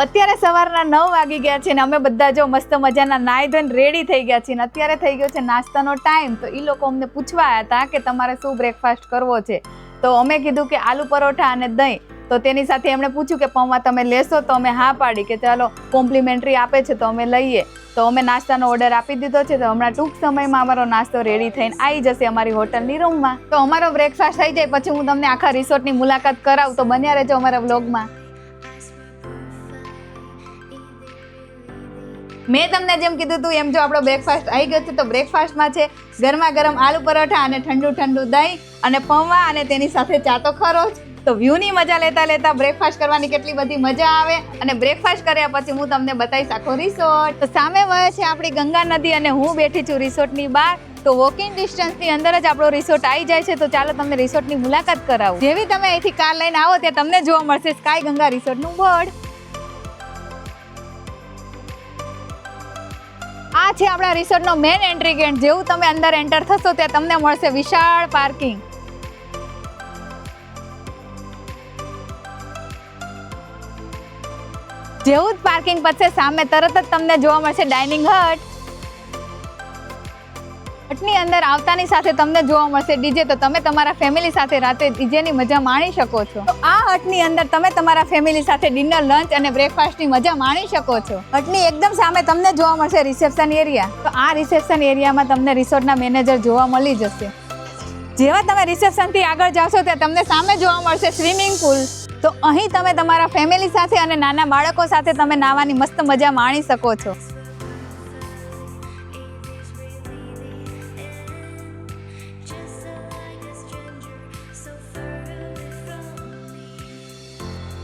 અત્યારે સવારના 9 વાગી ગયા છે ને અમે બધા જો મસ્ત મજાના નાઈ ધોઈને રેડી થઈ ગયા છીએ ને અત્યારે થઈ ગયો છે નાસ્તાનો ટાઈમ. તો એ લોકો અમને પૂછવા આવ્યા હતા કે તમારે શું બ્રેકફાસ્ટ કરવો છે. તો અમે કીધું કે આલુ પરોઠા અને દહીં. તો તેની સાથે એમણે પૂછ્યું કે પૌવા તમે લેશો? તો અમે હા પાડી કે ચાલો કોમ્પ્લિમેન્ટરી આપે છે તો અમે લઈએ. તો અમે નાસ્તાનો ઓર્ડર આપી દીધો છે. તો હમણાં ટૂંક સમયમાં અમારો નાસ્તો રેડી થઈને આવી જશે અમારી હોટલની રૂમમાં. તો અમારો બ્રેકફાસ્ટ થઈ જાય પછી હું તમને આખા રિસોર્ટની મુલાકાત કરાવું. તો બન્યા રહેજો અમારા વ્લોગમાં. મેં તમને જેમ કીધું હતું એમ જો આપણો બ્રેકફાસ્ટ આવી ગયો છે. તો બ્રેકફાસ્ટમાં છે ગરમા ગરમ આલુ પરોઠા અને ઠંડુ ઠંડુ દહીં અને પૌવા અને તેની સાથે ચા તો ખરો જ. તો વ્યૂની મજા લેતા લેતા બ્રેકફાસ્ટ કરવાની કેટલી બધી મજા આવે. અને બ્રેકફાસ્ટ કર્યા પછી હું તમને બતાવીશ આખો રિસોર્ટ. તો સામે વહે છે આપણી ગંગા નદી અને હું બેઠી છું રિસોર્ટની બહાર. તો વોકિંગ ડિસ્ટન્સની અંદર જ આપણો રિસોર્ટ આવી જાય છે. તો ચાલો તમને રિસોર્ટની મુલાકાત કરાવું. જેવી તમે અહીંથી કાર લઈને આવો ત્યાં તમને જોવા મળશે સ્કાય ગંગા રિસોર્ટનું બોર્ડ. આ છે આપણા રિસોર્ટનો મેઇન એન્ટ્રી ગેટ. જેવું તમે અંદર એન્ટર થશો ત્યાં તમને મળશે વિશાળ પાર્કિંગ. જેવું જ પાર્કિંગ પતશે સામે તરત જ તમને જોવા મળશે ડાઇનિંગ હટ. હટની અંદર આવતાની સાથે તમને જોવા મળશે ડીજે. તો તમે તમારા ફેમિલી સાથે રાતે ડીજેની મજા માણી શકો છો. તો આ હટની અંદર તમે તમારા ફેમિલી સાથે ડિનર, લંચ અને બ્રેકફાસ્ટની મજા માણી શકો છો. હટની એકદમ સામે તમને જોવા મળશે રિસેપ્શન એરિયા. તો આ રિસેપ્શન એરિયામાં તમને રિસોર્ટના મેનેજર જોવા મળી જશે. જેવા તમે રિસેપ્શનથી આગળ જાશો ત્યાં તમને સામે જોવા મળશે સ્વિમિંગ પુલ. તો અહીં તમે તમારા ફેમિલી સાથે અને નાના બાળકો સાથે તમે નાહવાની મસ્ત મજા માણી શકો છો.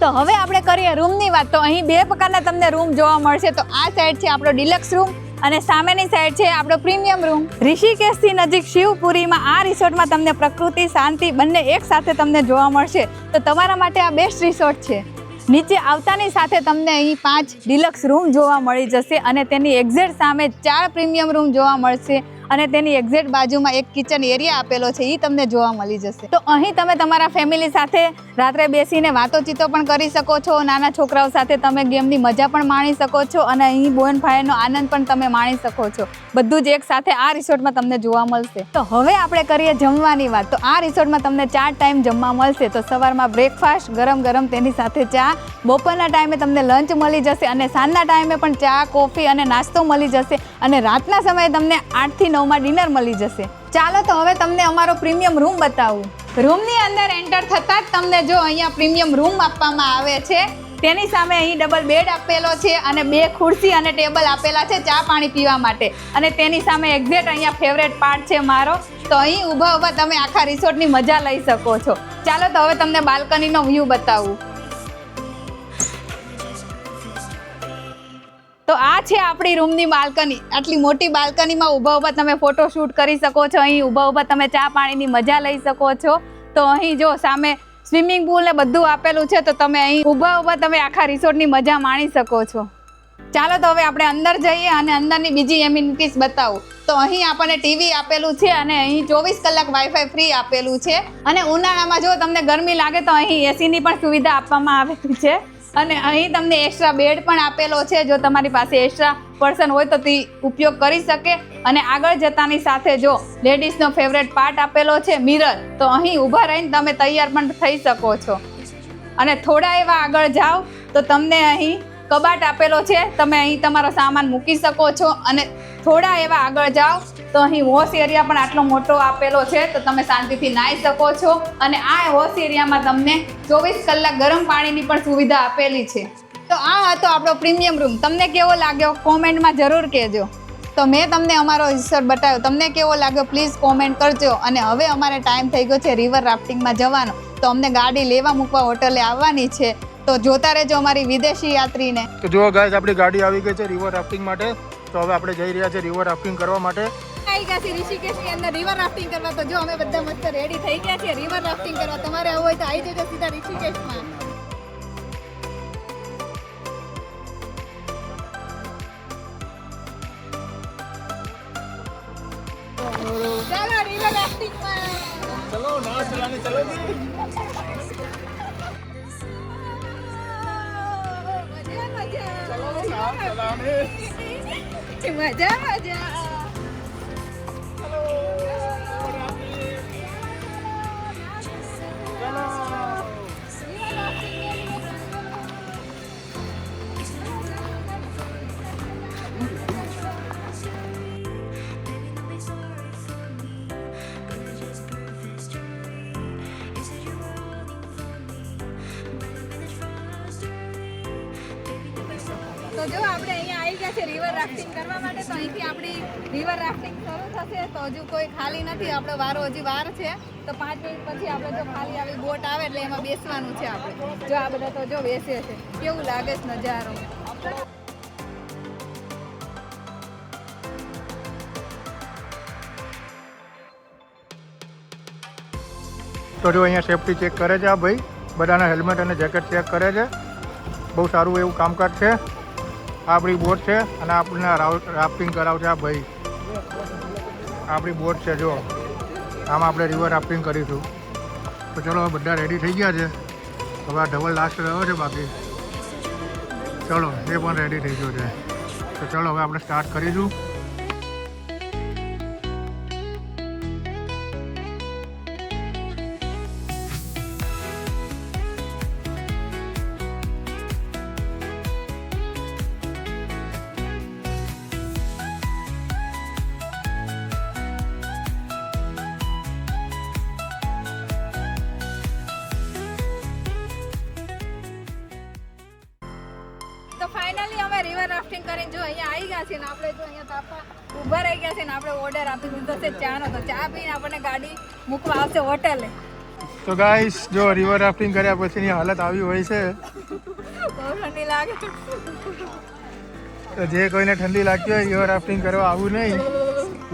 તો હવે આપણે કરીએ રૂમની વાત. તો અહીં બે પ્રકારના તમને રૂમ જોવા મળશે. તો આ સાઈડ છે આપણો ડિલક્સ રૂમ અને સામેની સાઈડ છે આપણો પ્રીમિયમ રૂમ. ઋષિકેશથી નજીક શિવપુરીમાં આ રિસોર્ટમાં તમને પ્રકૃતિ, શાંતિ બંને એક સાથે તમને જોવા મળશે. તો તમારા માટે આ બેસ્ટ રિસોર્ટ છે. નીચે આવતાની સાથે તમને અહીં 5 ડિલક્સ રૂમ જોવા મળી જશે અને તેની એક્ઝેક્ટ સામે 4 પ્રીમિયમ રૂમ જોવા મળશે. અને તેની એક્ઝેક્ટ બાજુમાં એક કિચન એરિયા આપેલો છે એ તમને જોવા મળી જશે. તો અહીં તમે તમારા ફેમિલી સાથે રાત્રે બેસીને વાતોચીતો પણ કરી શકો છો. નાના છોકરાઓ સાથે તમે ગેમની મજા પણ માણી શકો છો અને અહીં બોન ફાયરનો આનંદ પણ તમે માણી શકો છો. બધું જ એક સાથે આ રિસોર્ટમાં તમને જોવા મળશે. તો હવે આપણે કરીએ જમવાની વાત. તો આ રિસોર્ટમાં તમને 4 ટાઈમ જમવા મળશે. તો સવારમાં બ્રેકફાસ્ટ ગરમ ગરમ તેની સાથે ચા, બપોરના ટાઈમે તમને લંચ મળી જશે અને સાંજના ટાઈમે પણ ચા, કોફી અને નાસ્તો મળી જશે અને રાતના સમયે તમને 8 થી 9 માં ડિનર મળી જશે. ચાલો તો હવે તમને અમારો પ્રીમિયમ રૂમ બતાવું. રૂમની અંદર એન્ટર થતાં જ તમને જો અહીંયા પ્રીમિયમ રૂમ આપવામાં આવે છે. તેની સામે અહીં ડબલ બેડ આપેલો છે અને 2 ખુરશી અને ટેબલ આપેલા છે ચા પાણી પીવા માટે. અને તેની સામે એક્ઝેક્ટ અહીંયા ફેવરેટ પાર્ટ છે મારો. તો અહીં ઊભા ઊભા તમે આખા રિસોર્ટની મજા લઈ શકો છો. ચાલો તો હવે તમને બાલ્કનીનો વ્યૂ બતાવું. તો આ છે આપણી રૂમની બાલ્કની. આટલી મોટી બાલ્કનીમાં ઊભા ઊભા તમે ફોટો શૂટ કરી શકો છો. અહીં ઊભા ઊભા તમે ચા પાણીની મજા લઈ શકો છો. તો અહીં જો સામે સ્વિમિંગ પુલ ને બધું આપેલું છે. તો તમે અહીં ઊભા ઊભા તમે આખા રિસોર્ટની મજા માણી શકો છો. ચાલો તો હવે આપણે અંદર જઈએ અને અંદરની બીજી એમિનિટીઝ બતાવું. તો અહીં આપણને ટીવી આપેલું છે અને અહીં 24 કલાક વાઈફાઈ ફ્રી આપેલું છે. અને ઉનાળામાં જો તમને ગરમી લાગે તો અહીં એસીની પણ સુવિધા આપવામાં આવેલી છે. અને અહીં તમને એક્સ્ટ્રા બેડ પણ આપેલો છે. જો તમારી પાસે એક્સ્ટ્રા પર્સન હોય તો તે ઉપયોગ કરી શકે. અને આગળ જતાની સાથે જો લેડીઝનો ફેવરેટ પાર્ટ આપેલો છે મિરર. તો અહીં ઊભા રહીને તમે તૈયાર પણ થઈ શકો છો. અને થોડા એવા આગળ જાઓ તો તમને અહીં કબાટ આપેલો છે. તમે અહીં તમારો સામાન મૂકી શકો છો. અને થોડા એવા આગળ જાઓ તો અહીં વોશ એરિયા પણ આટલો મોટો આપેલો છે. તો તમે શાંતિથી નાહી શકો છો. અને આ વોશ એરિયામાં તમને 24 કલાક ગરમ પાણીની પણ સુવિધા આપેલી છે. તો આ હતો આપણો પ્રીમિયમ રૂમ. તમને કેવો લાગ્યો કોમેન્ટમાં જરૂર કહેજો. તો મેં તમને અમારો રિસોર્ટ બતાવ્યો. તમને કેવો લાગ્યો પ્લીઝ કોમેન્ટ કરજો. અને હવે અમારે ટાઈમ થઈ ગયો છે રિવર રાફ્ટિંગમાં જવાનો. તો અમને ગાડી લેવા મૂકવા હોટલે આવવાની છે. તો જોતા રહેજો અમારી વિદેશી યાત્રીને. તો જો ગાઈસ આપણી ગાડી આવી ગઈ છે રિવર રાફ્ટિંગ માટે. તો હવે આપણે જઈ રહ્યા છે રિવર રાફ્ટિંગ કરવા માટે. આવી ગયા છે ઋષિકેશની અંદર રિવર રાફ્ટિંગ કરવા. તો જો અમે બધા મસ્ત રેડી થઈ ગયા છે રિવર રાફ્ટિંગ કરવા. તમારે આવવું હોય તો આવી જજો સીધા ઋષિકેશમાં. ચાલો રિવર રાફ્ટિંગમાં. ચલો નાવ ચલાને ચલો જી. મજા મજા મજા. તો જો આપણે અહીંયા આવી ગયા છે રિવર રાફ્ટિંગ કરવા માટે. તો અહીંથી આપણી રિવર રાફ્ટિંગ શરૂ થશે. તો હજુ કોઈ ખાલી નથી, આપણો વારો હજી વાર છે. તો 5 મિનિટ પછી આપણે જો ખાલી આવી બોટ આવે એટલે એમાં બેસવાનું છે આપણે. જો આ બધા તો જો બેસે છે, કેવું લાગે છે નજારો. તો જો અહીંયા સેફટી ચેક કરે છે આ ભાઈ, બધાના હેલ્મેટ અને જેકેટ ચેક કરે છે. બહુ સારું એવું કામકાજ છે. આ આપણી બોટ છે અને આપણને રાફ્ટિંગ કરાવશે આ ભાઈ. આપણી બોટ છે જો, આમાં આપણે રિવર રાફ્ટિંગ કરીશું. તો ચલો હવે બધા રેડી થઈ ગયા છે. હવે આ ડબલ લાસ્ટ રહ્યો છે બાકી. ચલો એ પણ રેડી થઈ ગયો છે. તો ચલો હવે આપણે સ્ટાર્ટ કરીશું. તો ફાઇનલી અમે રિવર રાફ્ટિંગ કરીને જો અહીંયા આવી ગયા છે ને આપણે જો અહીંયા તાપા ઊભા રહી ગયા છે ને આપણે ઓર્ડર આપી દીધો છે ચાનો. તો ચા પીને આપણને ગાડી મૂકવા આવશે હોટેલે. તો ગાઈસ જો રિવર રાફ્ટિંગ કર્યા પછીની હાલત આવી હોય છે. બહુ ઠંડી લાગે. તો જે કોઈને ઠંડી લાગતી હોય રિવર રાફ્ટિંગ કરવા આવું નહીં.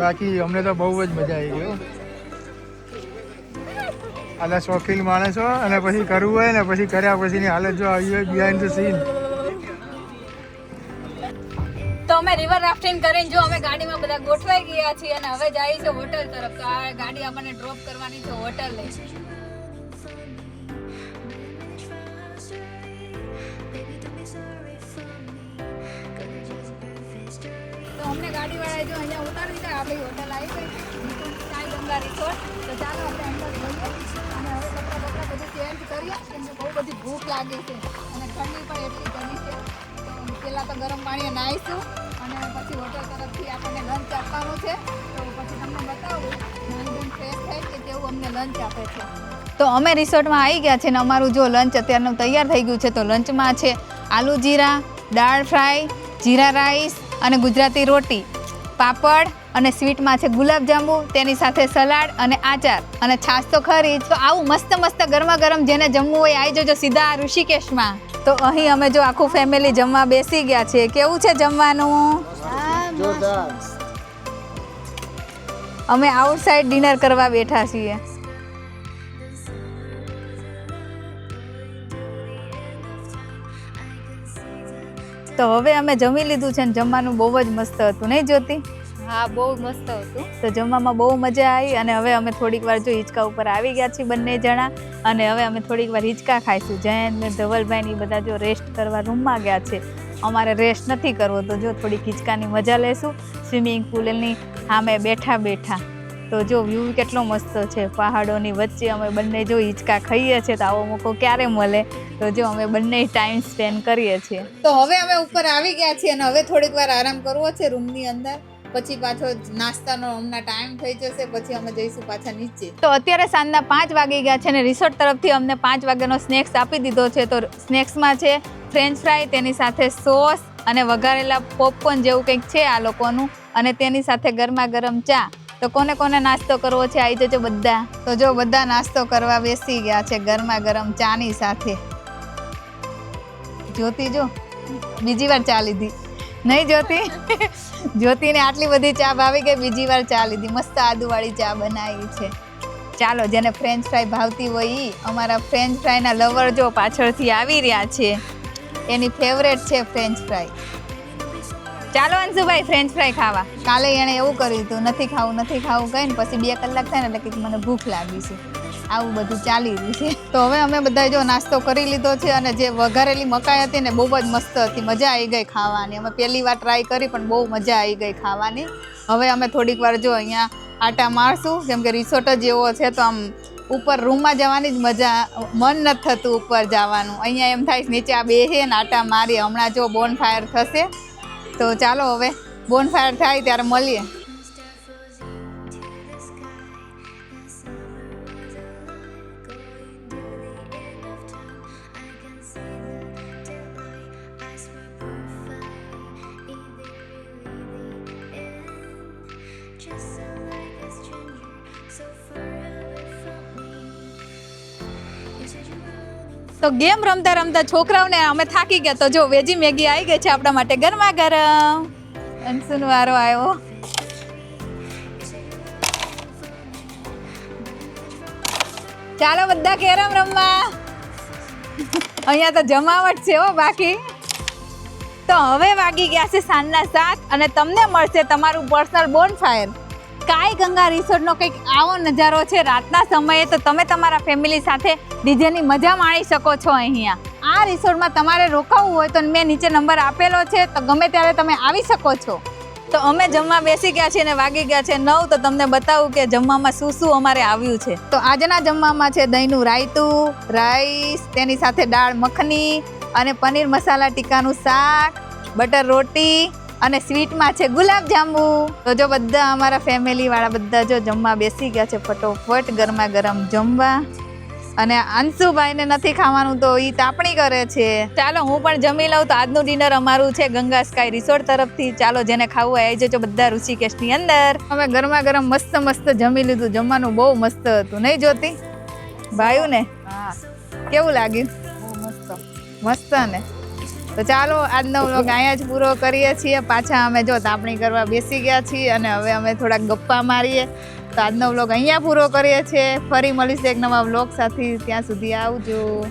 બાકી અમને તો બહુ જ મજા આવી ગઈ. આલા શોખીન માણસો અને પછી કરવું હોય ને પછી કર્યા પછીની હાલત જો આવી હોય બિહાઇન્ડ ધ સીન. તો અમે રિવર રાફ્ટિંગ કરીને જો અમે ગાડીમાં બધા ગોઠવાઈ ગયા છીએ અને હવે જઈએ છે હોટલ તરફ. તો આ ગાડી આપણને ડ્રોપ કરવાની છે હોટલ લઈ. તો અમને ગાડીવાળાએ જો અહીંયા ઉતારી દીધા. આપણી હોટલ આવી ગઈ સાઈ ગંગા રિસોર્ટ. તો ચાલો આપણે અંદર જઈએ અને હવે કપડાં બધું ચેન્જ કરીએ કેમ કે બહુ બધી ભૂખ લાગે છે અને ઠંડી પણ એટલી બની છે. તો પહેલાં તો ગરમ પાણીએ નાહીશું અને પછી હોટલ તરફથી આપણને લંચ આપવાનું છે. તો પછી તમને બતાવું નાની ફ્રેશ થાય કે કેવું અમને લંચ આપે છે. તો અમે રિસોર્ટમાં આવી ગયા છે ને અમારું જો લંચ અત્યારનું તૈયાર થઈ ગયું છે. તો લંચમાં છે આલુ જીરા, દાળ ફ્રાય, જીરા રાઈસ અને ગુજરાતી રોટી, પાપડ અને સ્વીટમાં છે ગુલાબજાંબુ, તેની સાથે સલાડ અને આચાર અને છાશ તો ખરી જ. તો આવું મસ્ત મસ્ત ગરમા ગરમ જેને જમવું હોય આવી જજો સીધા ઋષિકેશમાં. તો અહીં અમે જો આખું ફેમિલી જમવા બેસી ગયા છે. કેવું છે જમવાનું? અમે આઉટસાઇડ ડિનર કરવા બેઠા છીએ. તો હવે અમે જમી લીધું છે ને જમવાનું બહુ જ મસ્ત હતું નહીં જ્યોતિ? હા બહુ મસ્ત હતું. તો જમવામાં બહુ મજા આવી અને હવે અમે થોડીક વાર જો હિંચકા ઉપર આવી ગયા છીએ બંને જણા અને હવે અમે થોડીક વાર હિંચકા ખાઈશું. જયંત ને ધવલભાઈ ને બધા જો રેસ્ટ કરવા રૂમમાં ગયા છે. અમારે રેસ્ટ નથી કરવો તો જો થોડીક હિંચકાની મજા લેશું સ્વિમિંગ પુલની સામે બેઠા બેઠા. તો જો વ્યૂ કેટલો મસ્ત છે પહાડોની વચ્ચે. અમે બંને જો હિંચકા ખાઈએ છીએ તો આવો મોકો ક્યારે મળે. તો જો અમે બંને ટાઈમ સ્પેન્ડ કરીએ છીએ. તો હવે અમે ઉપર આવી ગયા છીએ અને હવે થોડીક વાર આરામ કરવો છે રૂમની અંદર. પછી પાછો નાસ્તાનો હમણાં ટાઈમ થઈ જશે પછી અમે જઈશું પાછા નીચે. તો અત્યારે સાંજના 5 વાગી ગયા છે અને રિસોર્ટ તરફથી અમને 5 વાગ્યાનો સ્નેક્સ આપી દીધો છે. તો સ્નેક્સમાં છે ફ્રેન્ચ ફ્રાય, તેની સાથે સોસ અને વઘારેલા પોપકોર્ન જેવું કંઈક છે આ લોકોનું અને તેની સાથે ગરમા ગરમ ચા. તો કોને કોને નાસ્તો કરવો છે આવી જજો બધા. તો જો બધા નાસ્તો કરવા બેસી ગયા છે ગરમા ગરમ ચાની સાથે. જ્યોતિ જો બીજી વાર ચા લીધી નહીં જ્યોતિ? જ્યોતિને આટલી બધી ચા ભાવી ગઈ બીજી વાર ચા લીધી. મસ્ત આદુવાળી ચા બનાવી છે. ચાલો જેને ફ્રેન્ચ ફ્રાય ભાવતી હોય એ અમારા ફ્રેન્ચ ફ્રાયના લવર જો પાછળથી આવી રહ્યા છે. એની ફેવરેટ છે ફ્રેન્ચ ફ્રાય. ચાલો અંશુભાઈ ફ્રેન્ચ ફ્રાય ખાવા. કાલે એણે એવું કર્યું હતું નથી ખાવું કહીને પછી 2 કલાક થાય ને એટલે કંઈક મને ભૂખ લાગી છે. આવું બધું ચાલી રહ્યું છે. તો હવે અમે બધા જો નાસ્તો કરી લીધો છે અને જે વઘારેલી મકાઈ હતી ને બહુ જ મસ્ત હતી, મજા આવી ગઈ ખાવાની. અમે પહેલી વાર ટ્રાય કરી પણ બહુ મજા આવી ગઈ ખાવાની. હવે અમે થોડીક વાર જો અહીંયા આટા મારશું, કેમ કે રિસોર્ટ જ એવો છે તો આમ ઉપર રૂમમાં જવાની જ મજા, મન નથી થતું ઉપર જવાનું. અહીંયા એમ થાય નીચે આ બેસીએ ને આટા મારીએ. હમણાં જો બોન ફાયર થશે તો ચાલો હવે બોન ફાયર થાય ત્યારે મળીએ. તો ગેમ રમતા રમતા છોકરાઓને અમે થાકી ગયા. તો જો વેજી મેગી આવી ગઈ છે આપણા માટે ગરમા ગરમ. અંશુનો વારો આવ્યો. ચાલો બધા કેરમ રમવા. અહીંયા તો જમાવટ છે હો બાકી. તો હવે વાગી ગયા છે સાંજના 7 અને તમને મળશે તમારું પર્સનલ બોનફાયર. કાઈ ગંગા રિસોર્ટનો કંઈક આવો નજારો છે રાતના સમયે. તો તમે તમારા ફેમિલી સાથે ડીજેની મજા માણી શકો છો અહીંયા. આ રિસોર્ટમાં તમારે રોકાવું હોય તો મેં નીચે નંબર આપેલો છે, તો ગમે ત્યારે તમે આવી શકો છો. તો અમે જમવા બેસી ગયા છીએ અને વાગી ગયા છે 9. તો તમને બતાવું કે જમવામાં શું શું અમારે આવ્યું છે. તો આજના જમવામાં છે દહીંનું રાયતું, રાઈસ, તેની સાથે દાળ મખની અને પનીર મસાલા ટીકાનું શાક, બટર રોટી અને સ્વીટમાં છે ગુલાબ જાંબુ. તો જો બધા અમારા ફેમિલી વાળા બધા જો જમવા બેસી ગયા છે ફટોફટ ગરમા ગરમ જમવા. અને અંશુભાઈને નથી ખાવાનું તો એ તાપણી કરે છે. ચાલો હું પણ જમી લઉં. તો આજનું ડિનર અમારું છે ગંગા સ્કાય રિસોર્ટ તરફથી. ચાલો જેને ખાવું હોય આવી જજો બધા ઋષિકેશની અંદર. અમે ગરમા ગરમ મસ્ત મસ્ત જમી લીધું. જમવાનું બહુ મસ્ત હતું નહીં જ્યોતિ? ભાયું ને? હા. કેવું લાગ્યું? મસ્ત ને? તો ચાલો આજનો વ્લોગ અહીંયા જ પૂરો કરીએ છીએ. પાછા અમે જો તાપણી કરવા બેસી ગયા છીએ અને હવે અમે થોડાક ગપ્પા મારીએ. તો આજનો વ્લોગ અહીંયા પૂરો કરીએ છીએ. ફરી મળીશું એક નવા વ્લોગ સાથે. ત્યાં સુધી આવજો.